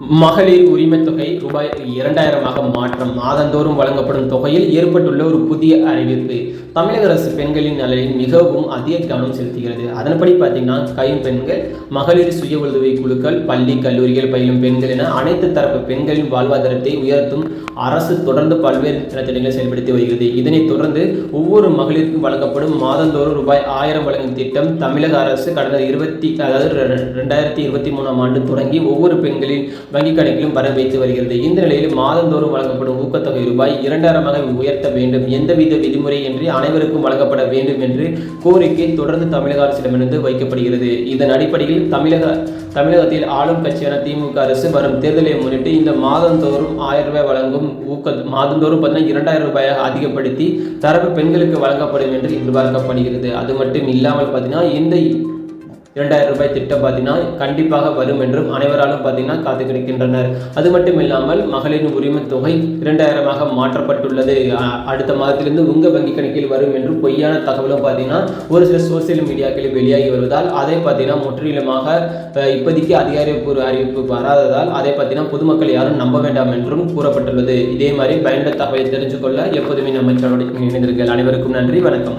மகளிர் உரிமைத் தொகை ரூபாய் 2000 மாற்றம். மாதந்தோறும் வழங்கப்படும் தொகையில் ஏற்பட்டுள்ள ஒரு புதிய அறிவிப்பு தமிழக அரசு பெண்களின் நலனில் மிகவும் அதிக கவனம் செலுத்துகிறது. அதன்படி பார்த்தீங்கன்னா கைம்பெண்கள், மகளிர் சுய உதவி குழுக்கள், பள்ளி கல்லூரிகள் பயிலும் பெண்கள் என அனைத்து தரப்பு பெண்களின் வாழ்வாதாரத்தை உயர்த்தும் அரசு தொடர்ந்து பல்வேறு திட்டங்களை செயல்படுத்தி வருகிறது. இதனைத் தொடர்ந்து ஒவ்வொரு மகளிருக்கும் வழங்கப்படும் மாதந்தோறும் ரூபாய் 1000 வழங்கும் திட்டம் தமிழக அரசு கடந்த 2023 ஆண்டு தொடங்கி ஒவ்வொரு பெண்களின் வங்கிக் கணக்கிலும் வர வைத்து வருகிறது. இந்த நிலையில் மாதந்தோறும் வழங்கப்படும் ஊக்கத்தொகை ரூபாய் 2000 உயர்த்த வேண்டும், எந்தவித விதிமுறையின்றி அனைவருக்கும் வழங்கப்பட வேண்டும் என்று கோரிக்கை தொடர்ந்து தமிழக அரசிடமிருந்து வைக்கப்படுகிறது. இதன் அடிப்படையில் தமிழகத்தில் ஆளும் கட்சியான திமுக அரசு வரும் தேர்தலை முன்னிட்டு இந்த மாதந்தோறும் 1000 ரூபாய் வழங்கும் மாதந்தோறும் 2000 அதிகப்படுத்தி தரப்பு பெண்களுக்கு வழங்கப்படும் என்று எதிர்பார்க்கப்படுகிறது. அது மட்டும் இல்லாமல் பார்த்தீங்கன்னா இந்த 2000 ரூபாய் திட்டம் பார்த்தீங்கன்னா கண்டிப்பாக வரும் என்றும் அனைவராலும் பார்த்தீங்கன்னா காத்து கிடைக்கின்றனர். அது மட்டும் இல்லாமல் மகளிரின் உரிமை தொகை 2000 மாற்றப்பட்டுள்ளது, அடுத்த மாதத்திலிருந்து உங்கள் வங்கி கணக்கில் வரும் என்று பொய்யான தகவலும் பார்த்தீங்கன்னா ஒரு சில சோசியல் மீடியாக்களில் வெளியாகி வருவதால் அதை பார்த்தீங்கன்னா முற்றிலுமாக இப்போதைக்கு அதிகாரப்பூர்வ அறிவிப்பு வராததால் அதை பார்த்தீங்கன்னா பொதுமக்கள் யாரும் நம்ப வேண்டாம் என்றும் கூறப்பட்டுள்ளது. இதே மாதிரி பயனுள்ள தகவலை தெரிஞ்சுக்கொள்ள எப்போதுமே நம்ம சேனலோடு இணைந்திருங்கள். அனைவருக்கும் நன்றி, வணக்கம்.